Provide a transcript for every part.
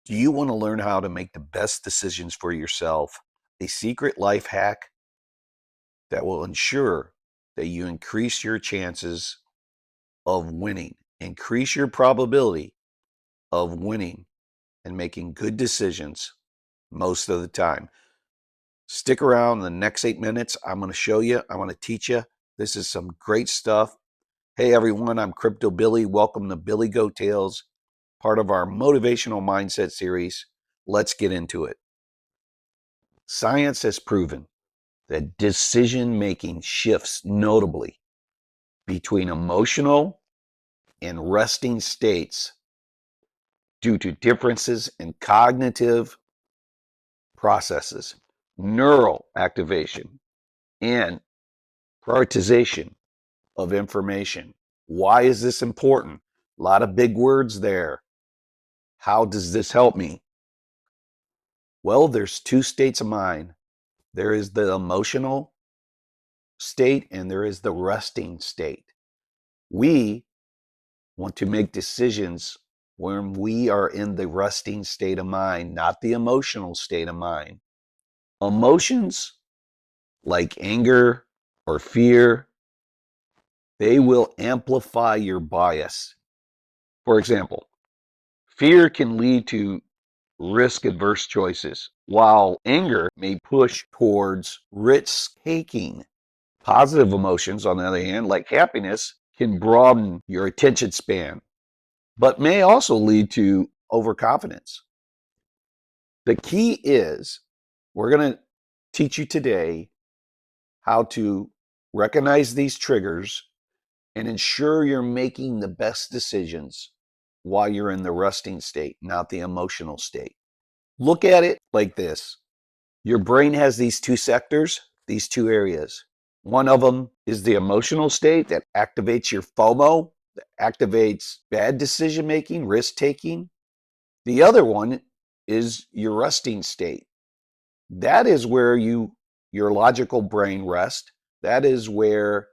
Do you want to learn how to make the best decisions for yourself? A secret life hack that will ensure that you increase your chances of winning, increase your probability of winning and making good decisions most of the time. Stick around the next 8 minutes. I'm going to show you, I'm going to teach you. This is some great stuff. Hey everyone, I'm Crypto Billy. Welcome to Billy Go Tales, part of our motivational mindset series. Let's get into it. Science has proven that decision making shifts notably between emotional and resting states due to differences in cognitive processes, neural activation, and prioritization of information. Why is this important? A lot of big words there. How does this help me? Well, there's two states of mind. There is the emotional state and there is the resting state. We want to make decisions when we are in the resting state of mind, not the emotional state of mind. Emotions like anger or fear, they will amplify your bias. For example, fear can lead to risk adverse choices, while anger may push towards risk taking. Positive emotions, on the other hand, like happiness, can broaden your attention span, but may also lead to overconfidence. The key is we're going to teach you today how to recognize these triggers and ensure you're making the best decisions while you're in the resting state, not the emotional state. Look at it like this. Your brain has these two sectors, these two areas. One of them is the emotional state that activates your FOMO, that activates bad decision making, risk taking. The other one is your resting state. That is where your logical brain rests. That is where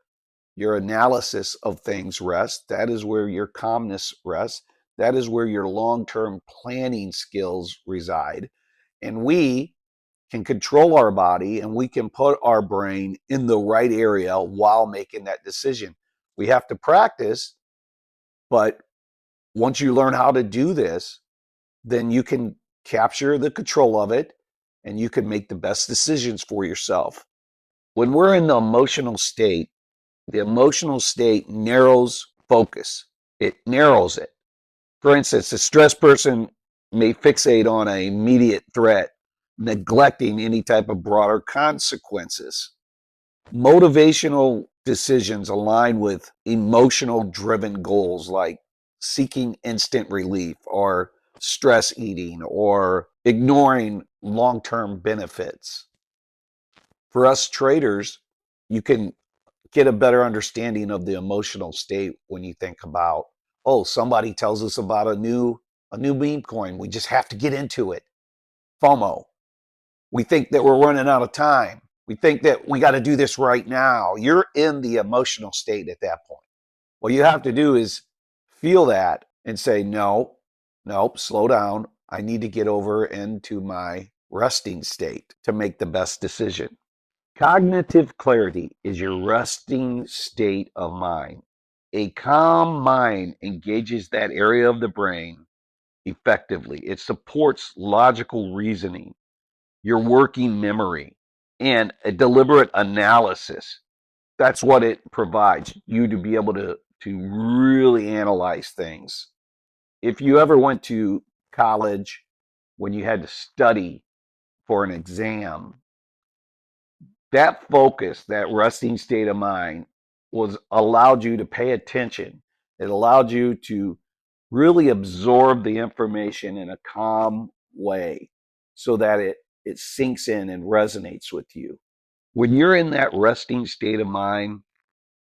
your analysis of things rests. That is where your calmness rests. That is where your long-term planning skills reside. And we can control our body and we can put our brain in the right area while making that decision. We have to practice, but once you learn how to do this, then you can capture the control of it and you can make the best decisions for yourself. When we're in the emotional state narrows focus. It narrows it. For instance, a stressed person may fixate on an immediate threat, neglecting any type of broader consequences. Motivational decisions align with emotional driven goals like seeking instant relief or stress eating or ignoring long-term benefits. For us traders, you can get a better understanding of the emotional state when you think about, oh, somebody tells us about a new meme coin. We just have to get into it. FOMO. We think that we're running out of time. We think that we got to do this right now. You're in the emotional state at that point. What you have to do is feel that and say, no, nope, slow down. I need to get over into my resting state to make the best decision. Cognitive clarity is your resting state of mind. A calm mind engages that area of the brain effectively. It supports logical reasoning, your working memory, and a deliberate analysis. That's what it provides you to be able to really analyze things. If you ever went to college when you had to study for an exam, that focus, that resting state of mind was allowed you to pay attention. It allowed you to really absorb the information in a calm way so that it sinks in and resonates with you. When you're in that resting state of mind,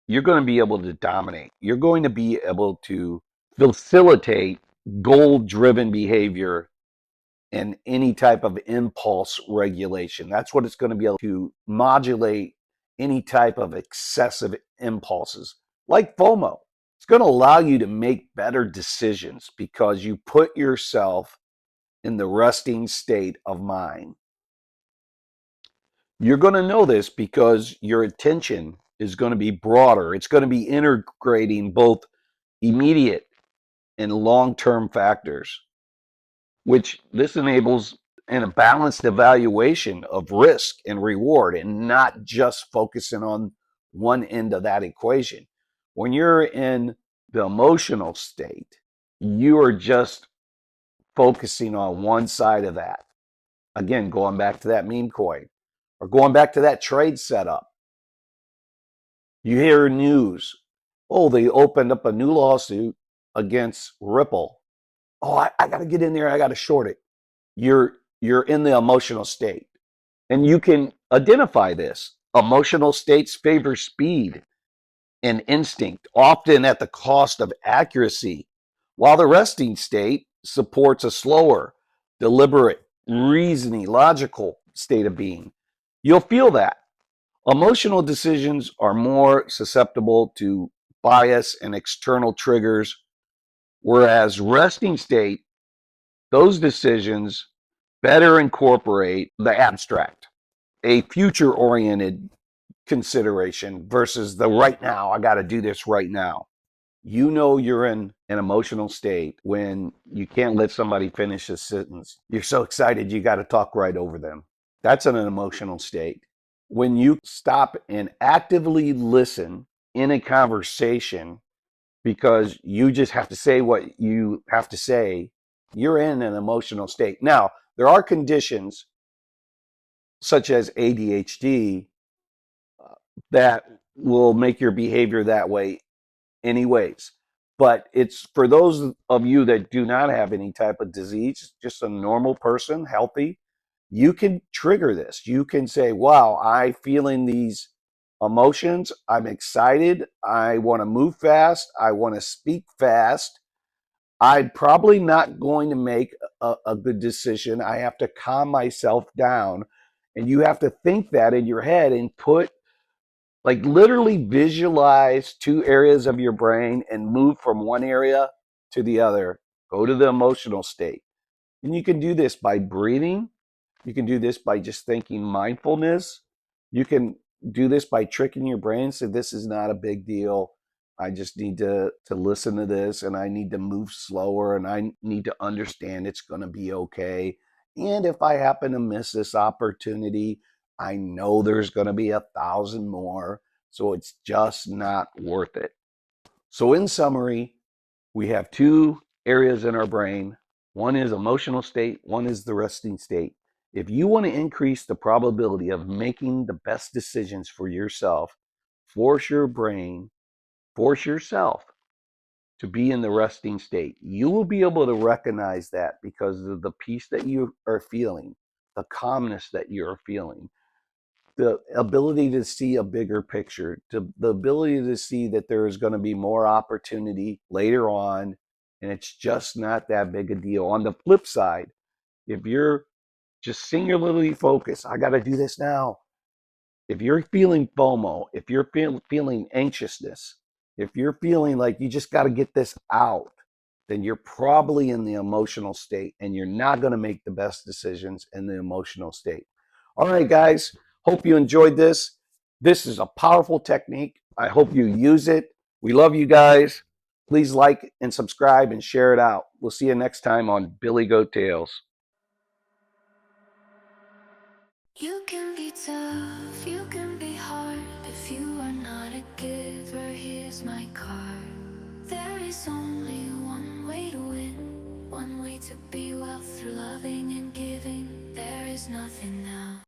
you're going to be able to dominate. You're going to be able to facilitate goal driven behavior and any type of impulse regulation. That's what it's going to be able to modulate any type of excessive impulses like FOMO. It's going to allow you to make better decisions because you put yourself in the resting state of mind. You're going to know this because your attention is going to be broader. It's going to be integrating both immediate and long-term factors, which this enables in a balanced evaluation of risk and reward and not just focusing on one end of that equation. When you're in the emotional state, you are just focusing on one side of that. Again, going back to that meme coin or going back to that trade setup. You hear news. Oh, they opened up a new lawsuit against Ripple. Oh, I got to get in there. I got to short it. You're in the emotional state. And you can identify this. Emotional states favor speed and instinct, often at the cost of accuracy, while the resting state supports a slower, deliberate, reasoning, logical state of being. You'll feel that. Emotional decisions are more susceptible to bias and external triggers, whereas resting state, those decisions better incorporate the abstract, a future oriented consideration versus the right now, I got to do this right now. You know you're in an emotional state when you can't let somebody finish a sentence. You're so excited you got to talk right over them. That's an emotional state. When you stop and actively listen in a conversation because you just have to say what you have to say, you're in an emotional state. Now, there are conditions such as ADHD that will make your behavior that way anyways. But it's for those of you that do not have any type of disease, just a normal person, healthy, you can trigger this. You can say, wow, I'm feeling these emotions. I'm excited. I want to move fast. I want to speak fast. I'm probably not going to make a good decision. I have to calm myself down. And you have to think that in your head and put like literally visualize two areas of your brain and move from one area to the other. Go to the emotional state. And you can do this by breathing. You can do this by just thinking mindfulness. You can do this by tricking your brain. So this is not a big deal. I just need to listen to this and I need to move slower and I need to understand it's going to be okay. And if I happen to miss this opportunity, I know there's going to be 1,000 more. So it's just not worth it. So, in summary, we have two areas in our brain. One is emotional state, one is the resting state. If you want to increase the probability of making the best decisions for yourself, force your brain, force yourself to be in the resting state. You will be able to recognize that because of the peace that you are feeling, the calmness that you're feeling, the ability to see a bigger picture, to the ability to see that there is going to be more opportunity later on, and it's just not that big a deal. On the flip side, if you're just singularly focused, I got to do this now. If you're feeling FOMO, if you're feeling anxiousness, if you're feeling like you just got to get this out, then you're probably in the emotional state and you're not going to make the best decisions in the emotional state. All right, guys, hope you enjoyed this. This is a powerful technique. I hope you use it. We love you guys. Please like and subscribe and share it out. We'll see you next time on Billy Goat Tales. You can be tough, you can be hard. If you are not a giver, here's my card. There is only one way to win, one way to be well through loving and giving. There is nothing else.